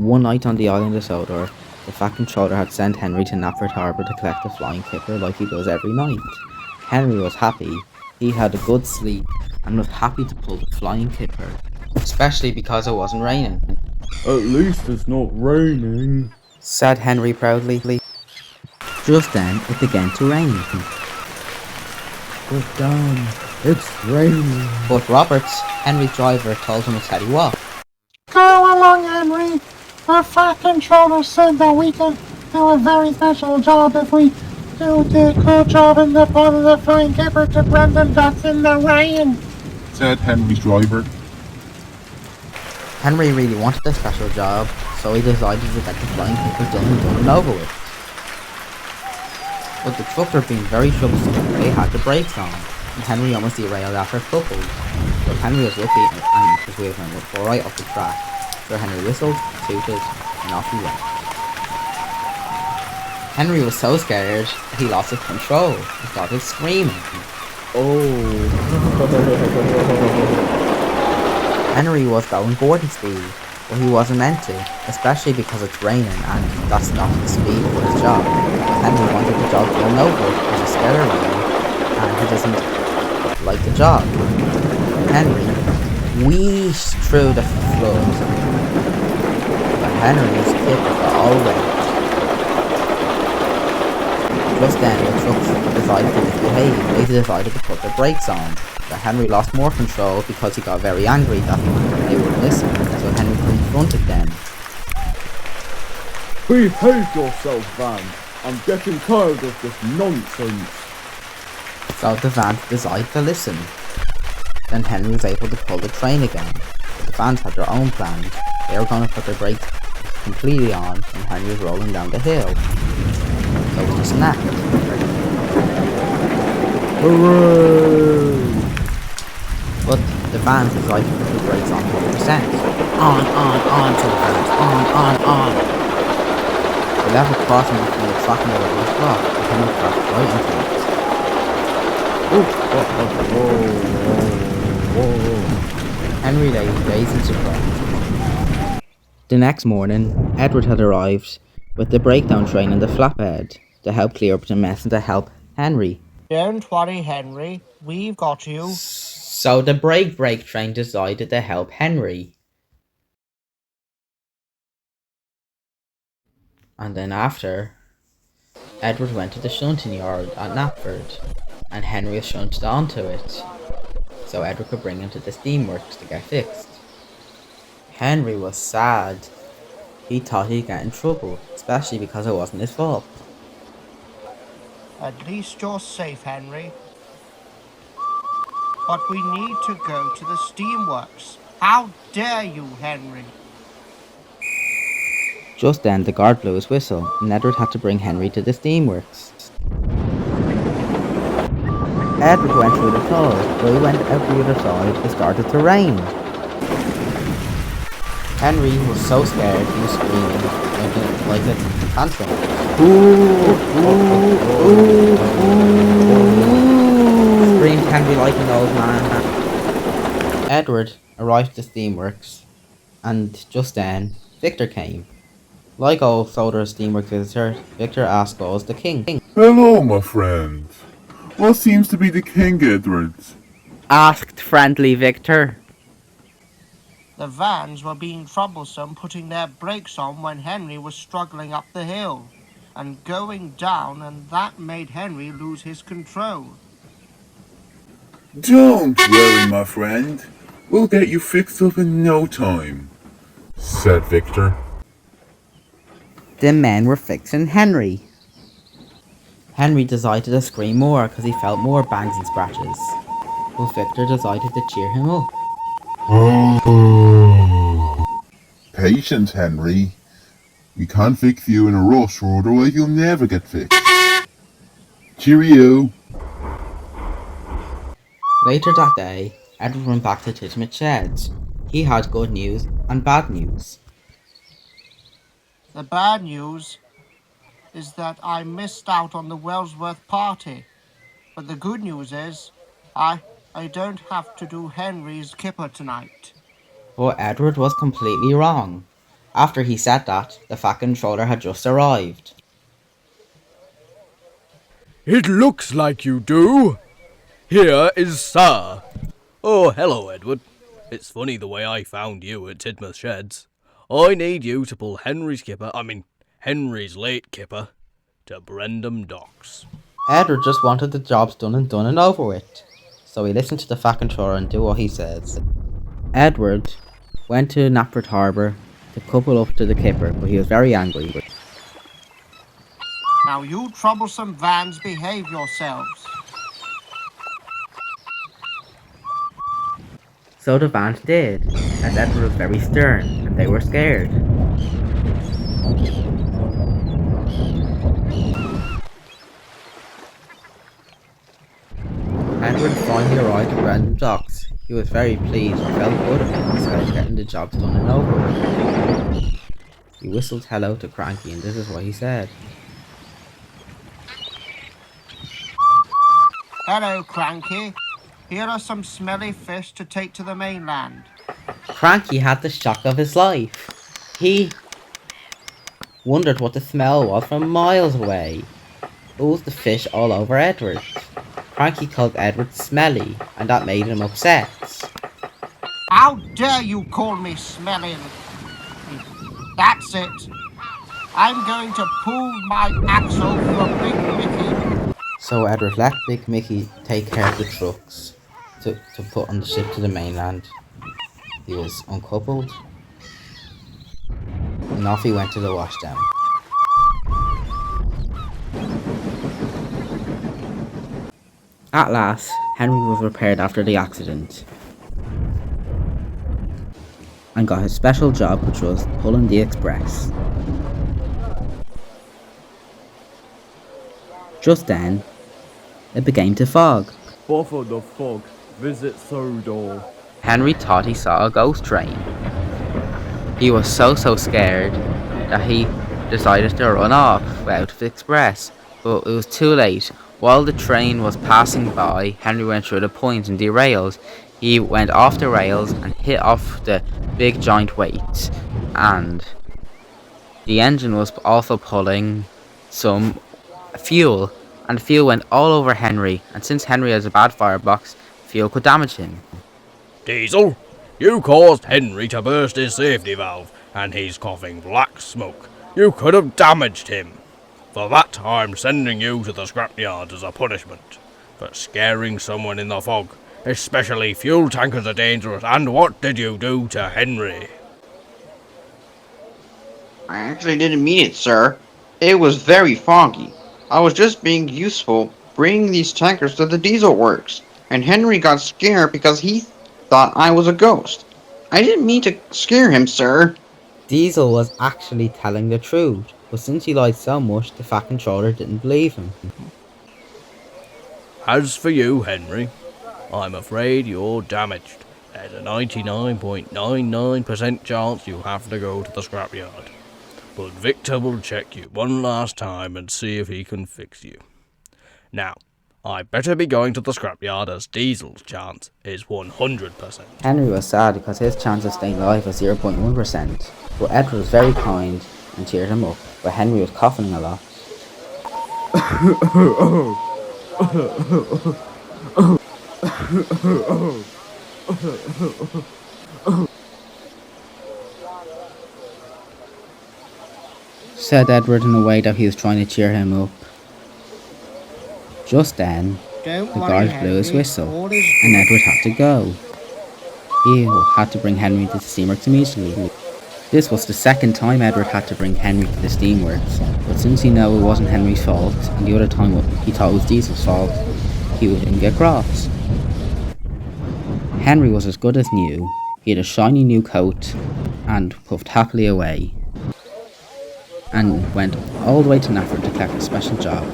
One night on the island of Sodor, the Fat Controller had sent Henry to Knapford Harbour to collect the flying kipper like he does every night. Henry was happy. He had a good sleep and was happy to pull the flying kipper, especially because it wasn't raining. At least it's not raining, Said Henry proudly. Just then, it began to rain. but damn, it's raining. But Roberts, Henry's driver, told him to tell you what. Go along, Henry. The Fat Controller said that we can do a very special job if we do the good job in the part of the flying kipper to Brendan that's in the rain, said Henry's driver. Henry really wanted a special job, so he decided to get the flying kipper done and over with. But the truck were being very troublesome. They had the brakes on, and Henry almost derailed after a couple. But Henry was lucky and his wheelman would go right off the track, so Henry whistled, tooted, and off he went. Henry was so scared that he lost his control and started screaming. Oh. Henry was going 40 speed, but he wasn't meant to, especially because it's raining and that's not the speed for his job. Henry wanted the job done over because he's scared of rain and he doesn't like the job. Henry wheezed through the flood, but Henry's kipper got all wet. Just then, the truck decided to misbehave. They decided to put their brakes on. But Henry lost more control because he got very angry that they wouldn't listen, so Henry confronted them. Behave yourself, Van. I'm getting tired of this nonsense. So the van decided to listen. Then Henry was able to pull the train again. But the vans had their own plans. They were going to put their brakes completely on when Henry was rolling down the hill. So it was a snap. Hooray! But the vans decided to put the brakes on 100%. On to the vans. On. The level crossing between the track and the road was blocked, and Henry crashed right into it. Henry lay dazed in surprise. The next morning, Edward had arrived with the breakdown train and the flatbed to help clear up the mess and to help Henry. Don't worry, Henry. We've got you. So the brake train decided to help Henry. And then after, Edward went to the shunting yard at Knapford, and Henry was shunted onto it, so Edward could bring him to the Steamworks to get fixed. Henry was sad. He thought he'd get in trouble, especially because it wasn't his fault. At least you're safe, Henry. But we need to go to the Steamworks. How dare you, Henry? Just then the guard blew his whistle, and Edward had to bring Henry to the Steamworks. Edward went through the tunnel, but he went out the other side. It started to rain. Henry was so scared he was screaming like a tantrum. Screamed Henry like an old man. Edward arrived at the Steamworks, and just then Victor came. Like all Sodor's Steamworks visitor, Victor asked us the king. Hello, my friend. What seems to be the king, Edward? Asked friendly Victor. The vans were being troublesome putting their brakes on when Henry was struggling up the hill and going down, and that made Henry lose his control. Don't worry, my friend. We'll get you fixed up in no time, said Victor. The men were fixing Henry. Henry decided to scream more because he felt more bangs and scratches. But Victor decided to cheer him up. Patience, Henry. We can't fix you in a rush, or otherwise you'll never get fixed. Cheerio. Later that day, Edward went back to Titchmarsh Sheds. He had good news and bad news. The bad news is that I missed out on the Wellsworth party. But the good news is I don't have to do Henry's kipper tonight. But Edward was completely wrong. After he said that, the Fat Controller had just arrived. It looks like you do. Here is Sir. Oh, hello, Edward. It's funny the way I found you at Tidmouth Sheds. I need you to pull Henry's late kipper, to Brendam Docks. Edward just wanted the jobs done and over with, so he listened to the Fat Controller and did what he says. Edward went to Knapford Harbour to couple up to the kipper, but he was very angry. Now you troublesome vans, behave yourselves. So the vans did, as Edward was very stern, and they were scared. Edward finally arrived at Brendam Docks. He was very pleased and felt good about himself getting the jobs done and over with. He whistled hello to Cranky, and this is what he said. Hello, Cranky. Here are some smelly fish to take to the mainland. Cranky had the shock of his life. He wondered what the smell was from miles away. It was the fish all over Edward. Cranky called Edward smelly, and that made him upset. How dare you call me smelling? That's it. I'm going to pull my axle for Big Mickey. So Edward let Big Mickey take care of the trucks to put on the ship to the mainland. He was uncoupled, and off he went to the washdown. At last, Henry was repaired after the accident and got his special job, which was pulling the express. Just then, it began to fog. Bother the fog. Visit Sodor. Henry thought he saw a ghost train. He was so scared that he decided to run off out of the express, but it was too late. While the train was passing by, Henry went through the point and derailed. He went off the rails and hit off the big giant weight, and the engine was also pulling some fuel, and the fuel went all over Henry, and since Henry has a bad firebox, fuel could damage him. Diesel, you caused Henry to burst his safety valve, and he's coughing black smoke. You could have damaged him. For that, I'm sending you to the scrapyard as a punishment for scaring someone in the fog. Especially fuel tankers are dangerous. And what did you do to Henry? I actually didn't mean it, sir. It was very foggy. I was just being useful, bringing these tankers to the diesel works, and Henry got scared because he thought I was a ghost. I didn't mean to scare him, sir. Diesel was actually telling the truth, but since he lied so much, the Fat Controller didn't believe him. As for you, Henry, I'm afraid you're damaged. There's a 99.99% chance you'll have to go to the scrapyard. But Victor will check you one last time and see if he can fix you. Now, I'd better be going to the scrapyard as Diesel's chance is 100%. Henry was sad because his chance of staying alive was 0.1%, but Edward was very kind and cheered him up, but Henry was coughing a lot. Said Edward in a way that he was trying to cheer him up. Just then, the guard blew his whistle, and Edward had to go. He had to bring Henry to the Steamworks immediately. This was the second time Edward had to bring Henry to the Steamworks, but since he knew it wasn't Henry's fault, and the other time he thought it was Diesel's fault, he didn't get cross. Henry was as good as new. He had a shiny new coat, and puffed happily away, and went all the way to Narrator to collect a special job.